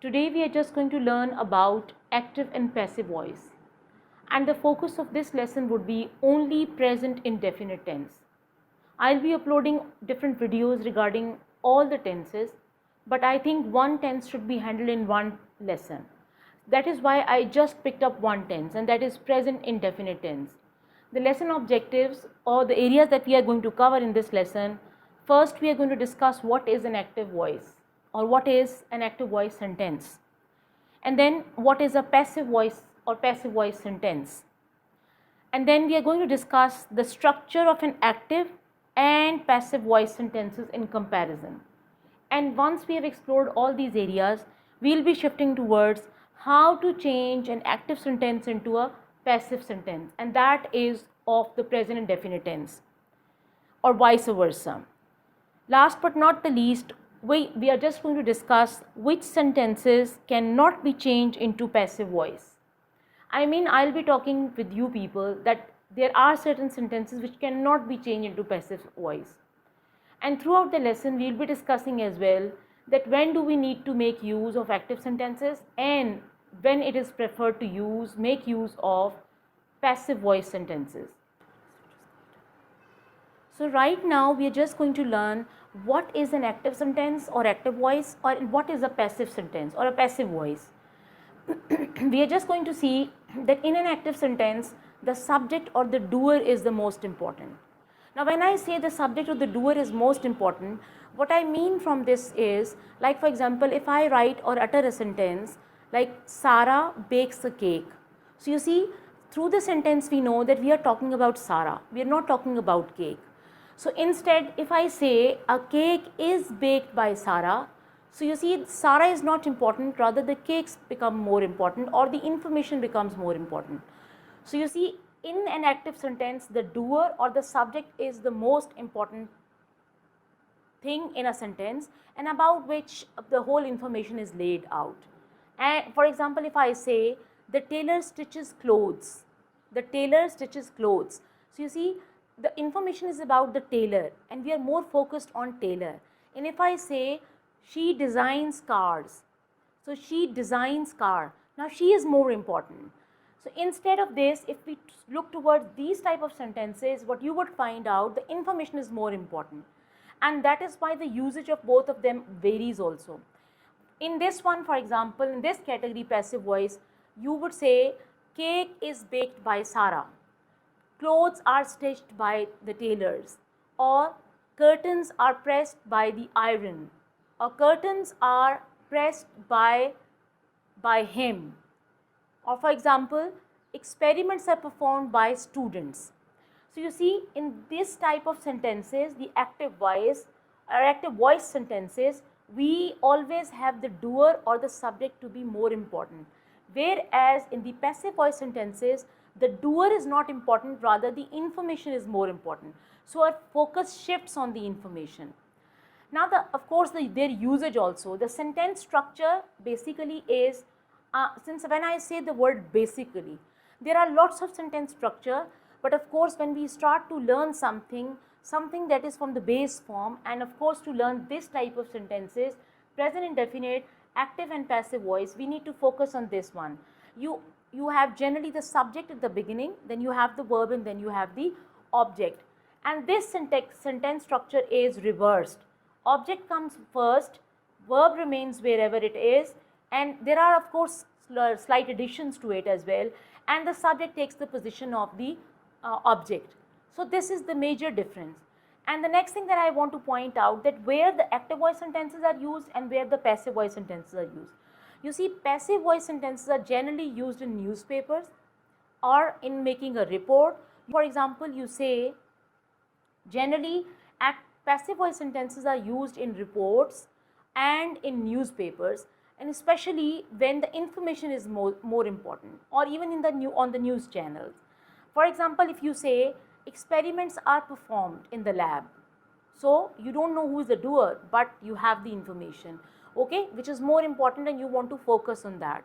Today we are just going to learn about active and passive voice. And the focus of this lesson would be only present indefinite tense. I'll be uploading different videos regarding all the tenses, but I think one tense should be handled in one lesson. That is why I just picked up one tense, and that is present indefinite tense. The lesson objectives or the areas that we are going to cover in this lesson: first, we are going to discuss what is an active voice or what is an active voice sentence, and then what is a passive voice or passive voice sentence. And then we are going to discuss the structure of an active and passive voice sentences in comparison. And once we have explored all these areas, we'll be shifting towards how to change an active sentence into a passive sentence, and that is of the present indefinite tense or vice versa. Last but not the least, we are just going to discuss which sentences cannot be changed into passive voice. I mean, I'll be talking with you people that there are certain sentences which cannot be changed into passive voice. And throughout the lesson, we'll be discussing as well that when do we need to make use of active sentences and when it is preferred to make use of passive voice sentences. So right now we are just going to learn what is an active sentence or active voice, or what is a passive sentence or a passive voice. We are just going to see that in an active sentence, the subject or the doer is the most important. Now, when I say the subject or the doer is most important, what I mean from this is, like for example, if I write or utter a sentence like Sarah bakes a cake. So you see, through the sentence we know that we are talking about Sarah. We are not talking about cake. So instead, if I say a cake is baked by Sarah, so you see, Sarah is not important, rather the cakes become more important or the information becomes more important. So you see, in an active sentence, the doer or the subject is the most important thing in a sentence, and about which the whole information is laid out. And for example, if I say the tailor stitches clothes, the tailor stitches clothes. So you see, the information is about the tailor and we are more focused on tailor. And if I say she designs cars, so she designs car, now she is more important. So instead of this, if we look towards these type of sentences, what you would find out, the information is more important, and that is why the usage of both of them varies also. In this one, for example, in this category passive voice, you would say cake is baked by Sarah, clothes are stitched by the tailors, or curtains are pressed by the iron, or curtains are pressed by him. Or for example, experiments are performed by students. So you see, in this type of sentences, the active voice or active voice sentences, we always have the doer or the subject to be more important. Whereas in the passive voice sentences, the doer is not important, rather the information is more important. So our focus shifts on the information. Now, of course, their usage also. The sentence structure basically is, since when I say the word basically, there are lots of sentence structure, but of course when we start to learn something that is from the base form, and of course to learn this type of sentences, present indefinite, active and passive voice, we need to focus on this one. You have generally the subject at the beginning, then you have the verb, and then you have the object. And this sentence structure is reversed. Object comes first, verb remains wherever it is, and there are of course slight additions to it as well, and the subject takes the position of the object. So this is the major difference. And the next thing that I want to point out, that where the active voice sentences are used and where the passive voice sentences are used. You see, passive voice sentences are generally used in newspapers or in making a report. For example, you say generally passive voice sentences are used in reports and in newspapers, and especially when the information is more important, or even in on the news channels. For example, if you say experiments are performed in the lab, so you don't know who is the doer, but you have the information, okay, which is more important and you want to focus on that.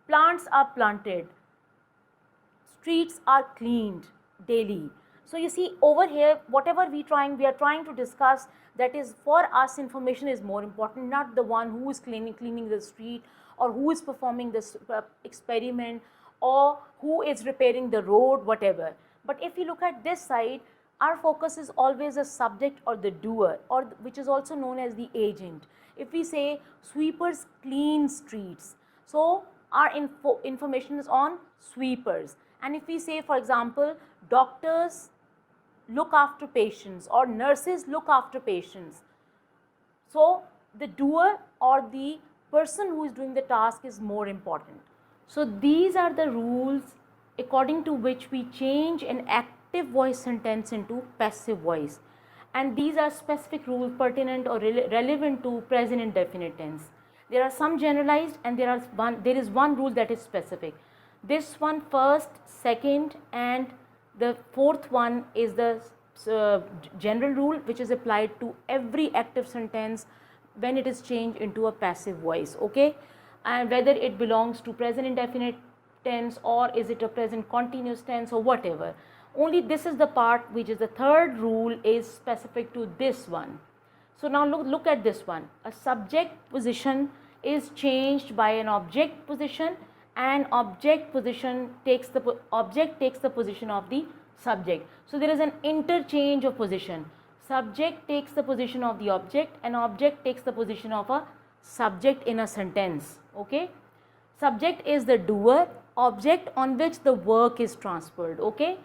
Plants are planted, streets are cleaned daily. So you see, over here, whatever we are trying to discuss, that is for us, information is more important, not the one who is cleaning the street or who is performing this experiment, or who is repairing the road, whatever. But if you look at this side, our focus is always the subject or the doer, or which is also known as the agent. If we say sweepers clean streets, so our information is on sweepers. And if we say, for example, doctors look after patients or nurses look after patients, so the doer or the person who is doing the task is more important. So these are the rules according to which we change an active voice sentence into passive voice, and these are specific rules pertinent or relevant to present indefinite tense. There are some generalized, and there is one rule that is specific. This one first, second, and the fourth one is the general rule, which is applied to every active sentence when it is changed into a passive voice, okay? And whether it belongs to present indefinite tense or is it a present continuous tense or whatever. Only this is the part which is the third rule is specific to this one. So now look at this one. A subject position is changed by an object position, and object takes the position of the subject. So there is an interchange of position. Subject takes the position of the object, and object takes the position of a subject in a sentence, okay? Subject is the doer, object on which the work is transferred, okay?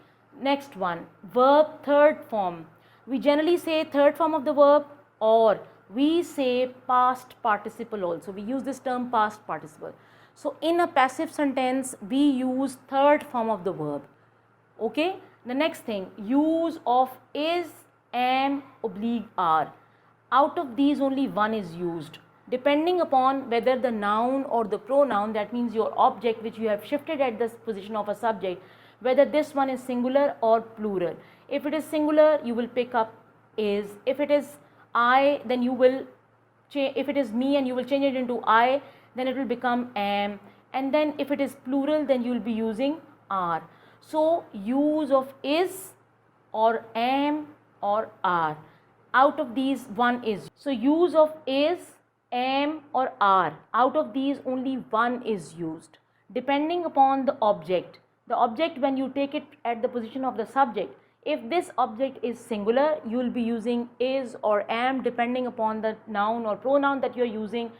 Next one, verb third form. We generally say third form of the verb, or we say past participle also. We use this term past participle. So in a passive sentence, we use third form of the verb, okay? The next thing, use of is, am, oblique, are. Out of these, only one is used. Depending upon whether the noun or the pronoun, that means your object which you have shifted at the position of a subject, whether this one is singular or plural. If it is singular, you will pick up is. If it is I, then you will change. If it is me and you will change it into I, then it will become am. And then if it is plural, then you will be using are. So use of is or am or are. Out of these, one is. So use of is, am or are. Out of these, only one is used. Depending upon the object. The object, when you take it at the position of the subject, if this object is singular, you will be using is or am depending upon the noun or pronoun that you are using.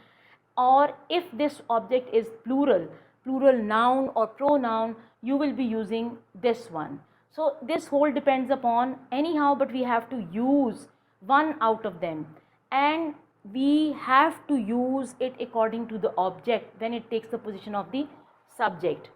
Or if this object is plural noun or pronoun, you will be using this one. So this whole depends upon anyhow, but we have to use one out of them, and we have to use it according to the object when it takes the position of the subject.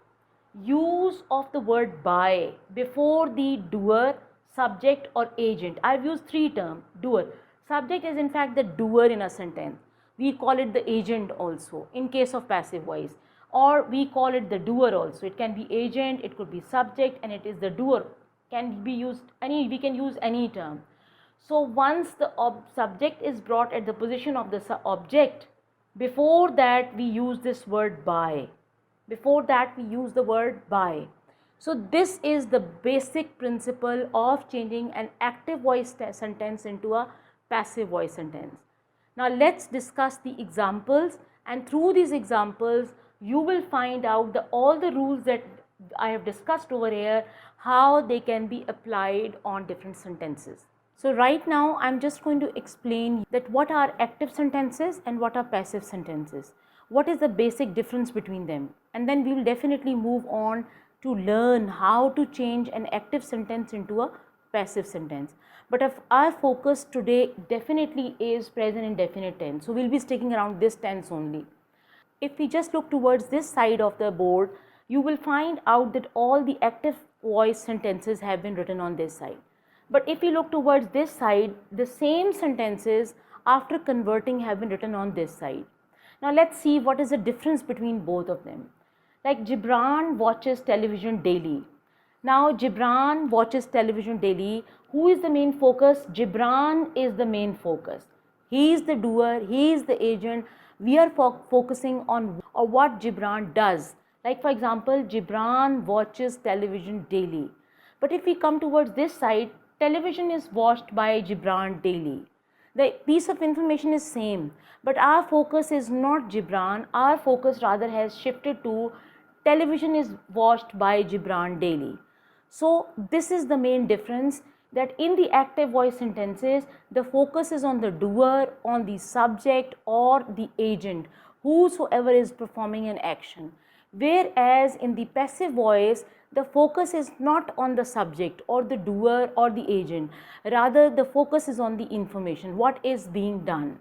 Use of the word by before the doer, subject or agent. I've used three terms. Doer. Subject is in fact the doer in a sentence. We call it the agent also in case of passive voice, or we call it the doer also. It can be agent, it could be subject, and it is the doer. Can be used we can use any term. So once the subject is brought at the position of the object, before that we use this word by. Before that we use the word by. So this is the basic principle of changing an active voice sentence into a passive voice sentence. Now let's discuss the examples, and through these examples you will find out all the rules that I have discussed over here, how they can be applied on different sentences. So right now I'm just going to explain that what are active sentences and what are passive sentences. What is the basic difference between them? And then we will definitely move on to learn how to change an active sentence into a passive sentence. But if our focus today definitely is present indefinite tense, so we'll be sticking around this tense only. If we just look towards this side of the board, you will find out that all the active voice sentences have been written on this side. But if we look towards this side, the same sentences after converting have been written on this side. Now let's see what is the difference between both of them. Like Gibran watches television daily. Now Gibran watches television daily. Who is the main focus? Gibran is the main focus. He is the doer, he is the agent. We are focusing on what Gibran does. Like for example, Gibran watches television daily. But if we come towards this side, television is watched by Gibran daily. The piece of information is same, but our focus is not Gibran. Our focus rather has shifted to television is watched by Gibran daily. So this is the main difference, that in the active voice sentences, the focus is on the doer, on the subject or the agent, whosoever is performing an action. Whereas in the passive voice, the focus is not on the subject or the doer or the agent, rather the focus is on the information, what is being done.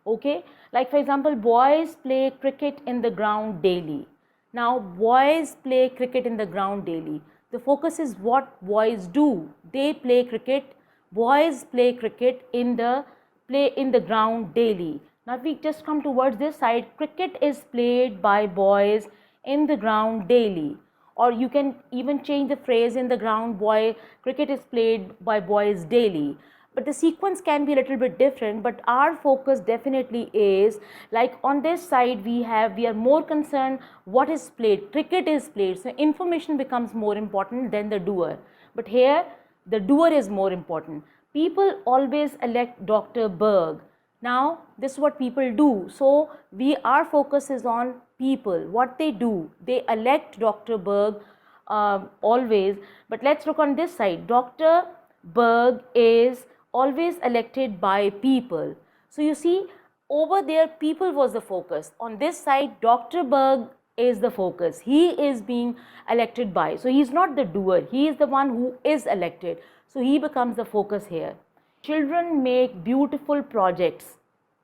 Okay, like for example, boys play cricket in the ground daily. Now boys play cricket in the ground daily, the focus is what boys do. They play cricket, boys play cricket in the ground daily. Now we just come towards this side, cricket is played by boys in the ground daily, or you can even change the phrase, in the ground boy cricket is played by boys daily. But the sequence can be a little bit different, but our focus definitely is, like on this side we are more concerned what is played, cricket is played, so information becomes more important than the doer. But here the doer is more important. People always elect Dr. Berg. Now this is what people do, so our focus is on people, what they do. They elect Dr. Berg always. But let's look on this side, Dr. Berg is always elected by people. So you see, over there people was the focus. On this side, Dr. Berg is the focus. He is being elected by. So he is not the doer. He is the one who is elected. So he becomes the focus here. Children make beautiful projects.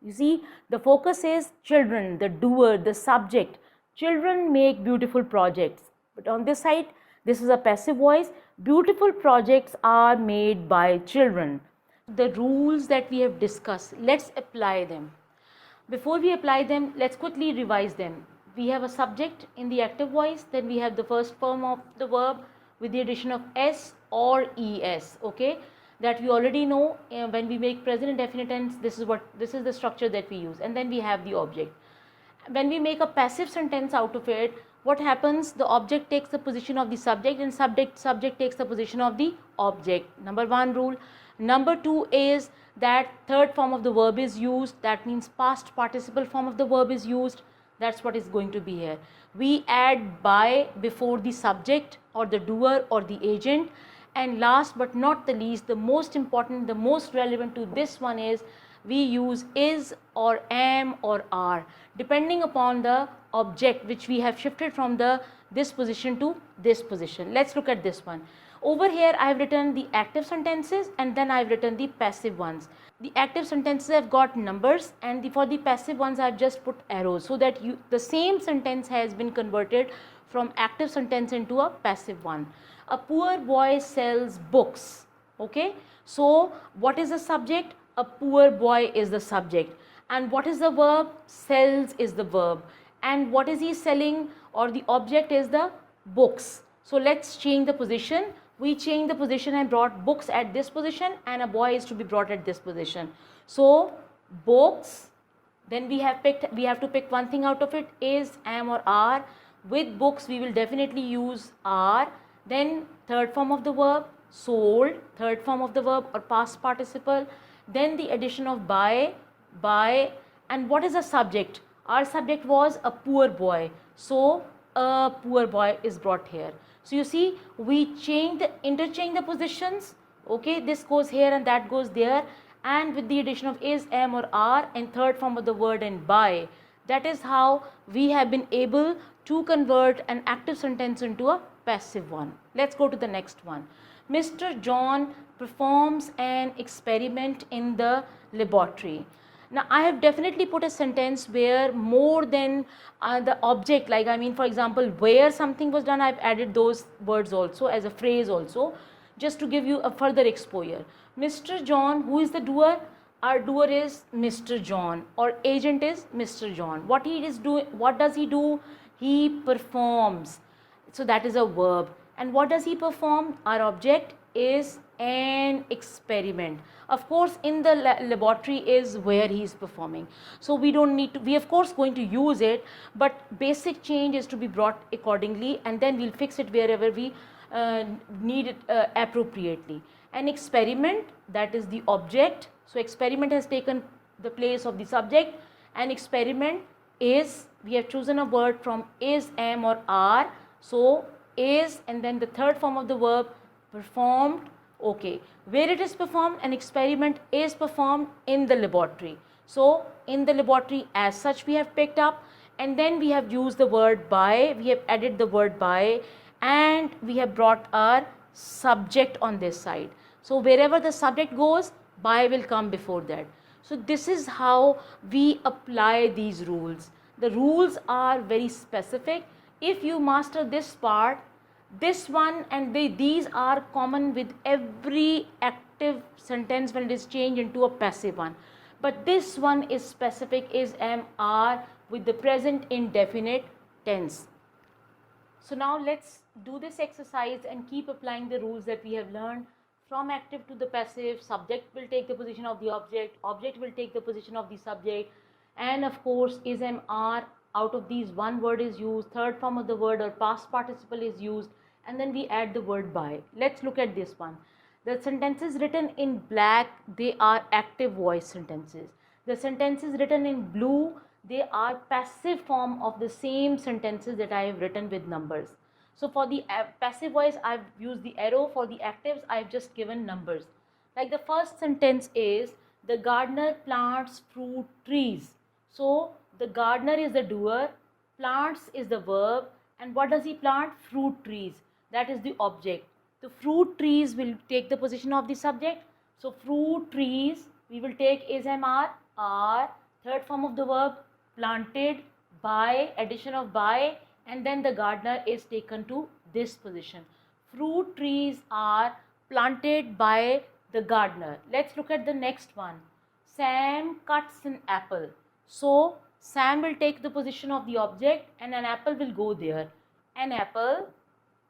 You see, the focus is children, the doer, the subject. Children make beautiful projects. But on this side, this is a passive voice. Beautiful projects are made by children. The rules that we have discussed, let's apply them. Before we apply them, let's quickly revise them. We have a subject in the active voice, then we have the first form of the verb with the addition of s or es, okay, that we already know. When we make present indefinite tense, this is the structure that we use, and then we have the object. When we make a passive sentence out of it, what happens? The object takes the position of the subject, and subject takes the position of the object. Number one rule. Number two is that third form of the verb is used. That means past participle form of the verb is used. That's what is going to be here. We add by before the subject or the doer or the agent. And last but not the least, the most important, the most relevant to this one is we use is or am or are, depending upon the object which we have shifted from this position to this position. Let's look at this one. Over here I have written the active sentences, and then I have written the passive ones. The active sentences have got numbers, and for the passive ones I have just put arrows, so that the same sentence has been converted from active sentence into a passive one. A poor boy sells books. Okay, so what is the subject? A poor boy is the subject. And what is the verb? Sells is the verb. And what is he selling, or the object is the books. So let's change the position. We change the position and brought books at this position, and a boy is to be brought at this position. So books, then we have to pick one thing out of it, is, am or are. With books we will definitely use are. Then third form of the verb, sold, third form of the verb or past participle. Then the addition of by, and what is the subject? Our subject was a poor boy, so a poor boy is brought here. So you see, we interchange the positions. Okay, this goes here and that goes there, and with the addition of is, am or are, and third form of the word and by. That is how we have been able to convert an active sentence into a passive one. Let's go to the next one. Mr. John performs an experiment in the laboratory. Now I have definitely put a sentence where more than the object, like for example, where something was done, I've added those words also as a phrase also, just to give you a further exposure. Mr. John, who is the doer? Our doer is Mr. John, or agent is Mr. John. What does he do? He performs. So that is a verb. And what does he perform? Our object is an experiment. Of course, in the laboratory is where he is performing. So we don't need to, we of course going to use it, but basic change is to be brought accordingly, and then we'll fix it wherever we need it appropriately. An experiment, that is the object. So experiment has taken the place of the subject. An experiment is, we have chosen a word from is, am or are. So is, and then the third form of the verb, performed. Okay, where it is performed? An experiment is performed in the laboratory. So in the laboratory as such we have picked up, and then we have used the word by, we have added the word by, and we have brought our subject on this side. So wherever the subject goes, by will come before that. So this is how we apply these rules. The rules are very specific. If you master this part, this one and these are common with every active sentence when it is changed into a passive one. But this one is specific, is, am, are with the present indefinite tense. So now let's do this exercise and keep applying the rules that we have learned. From active to the passive, subject will take the position of the object, object will take the position of the subject, and of course is, am, are. Out of these, one word is used, third form of the word or past participle is used, and then we add the word by. Let's look at this one. The sentences written in black, they are active voice sentences. The sentences written in blue, they are passive form of the same sentences that I have written with numbers. So for the passive voice, I've used the arrow. For the actives, I've just given numbers. Like the first sentence is, the gardener plants fruit trees. So the gardener is the doer, plants is the verb, and what does he plant? Fruit trees. That is the object. The fruit trees will take the position of the subject. So fruit trees, we will take is, am, are, third form of the verb, planted, by, addition of by, and then the gardener is taken to this position. Fruit trees are planted by the gardener. Let's look at the next one. Sam cuts an apple. So Sam will take the position of the object and an apple will go there. An apple,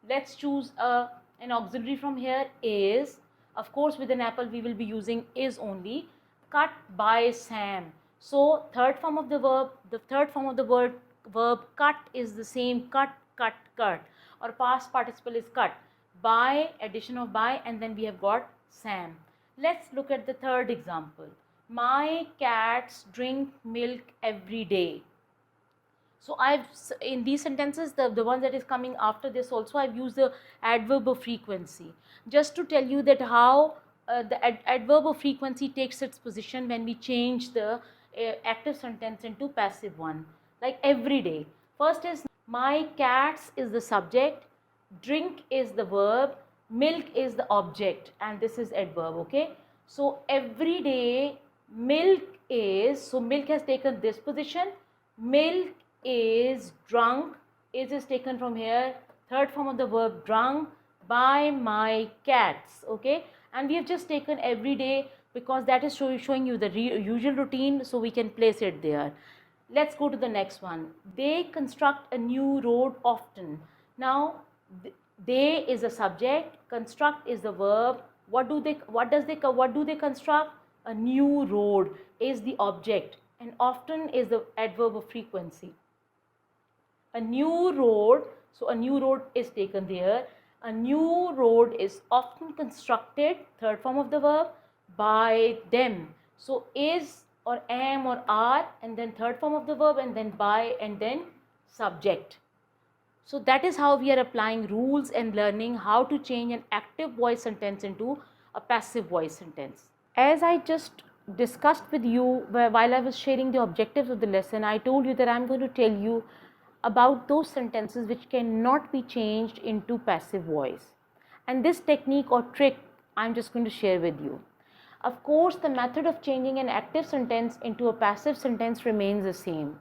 let's choose an auxiliary from here, is. Of course with an apple we will be using is only. Cut by Sam. So third form of the verb, the third form of the verb cut is the same, cut, cut, cut, or past participle is cut. By, addition of by, and then we have got Sam. Let's look at the third example. My cats drink milk every day. So I've, in these sentences, the one that is coming after this also, I've used the adverb of frequency, just to tell you that how the adverb of frequency takes its position when we change the active sentence into passive one. Like every day, first is my cats is the subject, drink is the verb, milk is the object, and this is adverb. Okay, so every day milk is, so milk has taken this position, milk is drunk, is taken from here, third form of the verb drunk, by my cats. Okay, and we have just taken every day because that is showing you the usual routine, so we can place it there. Let's go to the next one. They construct a new road often. Now they is a subject, construct is the verb. What do they construct? A new road is the object, and often is the adverb of frequency. A new road, so a new road is taken there. A new road is often constructed, third form of the verb, by them. So is or am or are, and then third form of the verb, and then by, and then subject. So that is how we are applying rules and learning how to change an active voice sentence into a passive voice sentence. As I just discussed with you while I was sharing the objectives of the lesson, I told you that I am going to tell you about those sentences which cannot be changed into passive voice. And this technique or trick I am just going to share with you. Of course, the method of changing an active sentence into a passive sentence remains the same.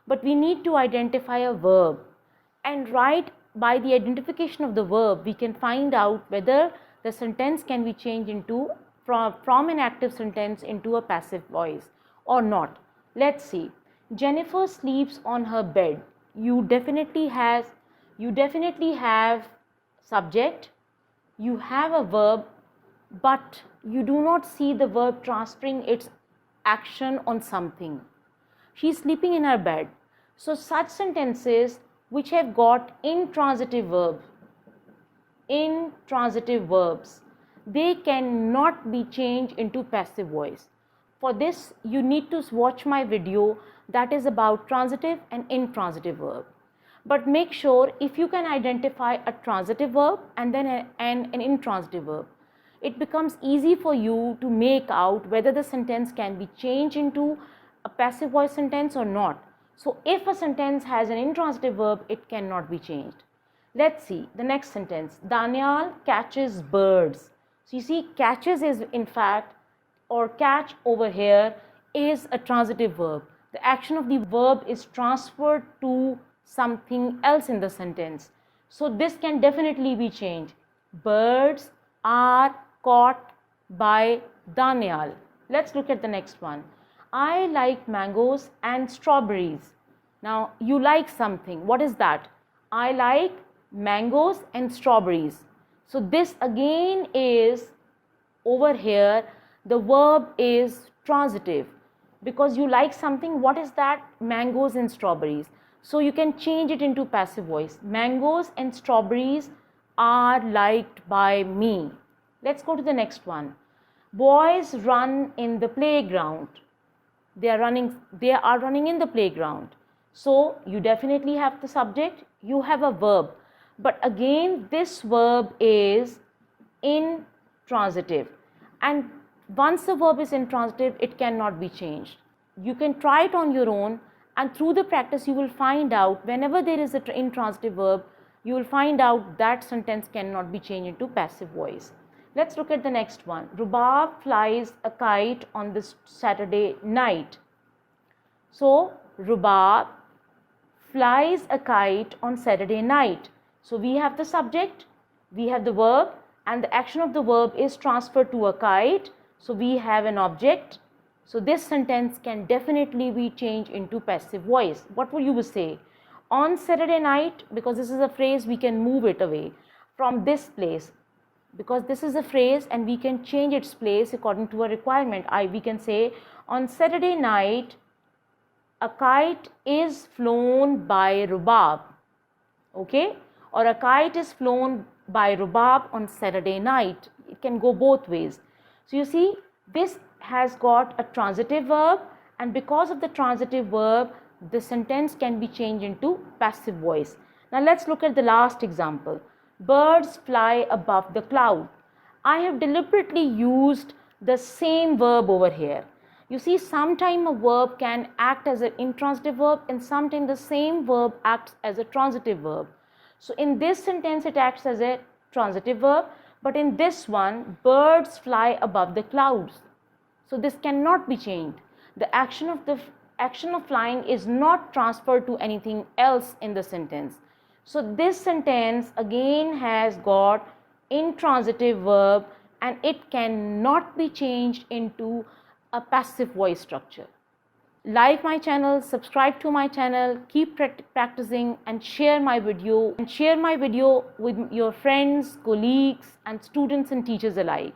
But we need to identify a verb. And right by the identification of the verb, we can find out whether the sentence can be changed into from an active sentence into a passive voice or not. Let's see. Jennifer sleeps on her bed. You definitely have subject, you have a verb, but you do not see the verb transferring its action on something. She is sleeping in her bed. So such sentences which have got intransitive verbs, they cannot be changed into passive voice. For this, you need to watch my video that is about transitive and intransitive verb. But make sure if you can identify a transitive verb and then an intransitive verb, it becomes easy for you to make out whether the sentence can be changed into a passive voice sentence or not. So if a sentence has an intransitive verb, it cannot be changed. Let's see the next sentence. Danial catches birds. So you see, catches is in fact, or catch over here is a transitive verb. The action of the verb is transferred to something else in the sentence. So this can definitely be changed. Birds are caught by Danial. Let's look at the next one. I like mangoes and strawberries. Now you like something. What is that? I like mangoes and strawberries. So this again is over here, the verb is transitive because you like something. What is that? Mangoes and strawberries. So you can change it into passive voice. Mangoes and strawberries are liked by me. Let's go to the next one. Boys run in the playground. They are running in the playground. So you definitely have the subject, you have a verb. But again, this verb is intransitive. And once the verb is intransitive, it cannot be changed. You can try it on your own, and through the practice you will find out whenever there is an intransitive verb, you will find out that sentence cannot be changed into passive voice. Let's look at the next one. Rubab flies a kite on this Saturday night. So Rubab flies a kite on Saturday night. So we have the subject, we have the verb, and the action of the verb is transferred to a kite. So we have an object. So this sentence can definitely be changed into passive voice. What would you say? On Saturday night, because this is a phrase, we can move it away from this place, because this is a phrase and we can change its place according to a requirement. We can say on Saturday night, a kite is flown by Rubab. Okay? Or a kite is flown by Rubab on Saturday night. It can go both ways. So you see, this has got a transitive verb, and because of the transitive verb, the sentence can be changed into passive voice. Now let's look at the last example. Birds fly above the cloud. I have deliberately used the same verb over here. You see, sometimes a verb can act as an intransitive verb, and sometimes the same verb acts as a transitive verb. So in this sentence, it acts as a transitive verb, but in this one, birds fly above the clouds. So this cannot be changed. The action of flying is not transferred to anything else in the sentence. So this sentence again has got intransitive verb, and it cannot be changed into a passive voice structure. Like my channel, subscribe to my channel, keep practicing, and share my video with your friends, colleagues, and students and teachers alike.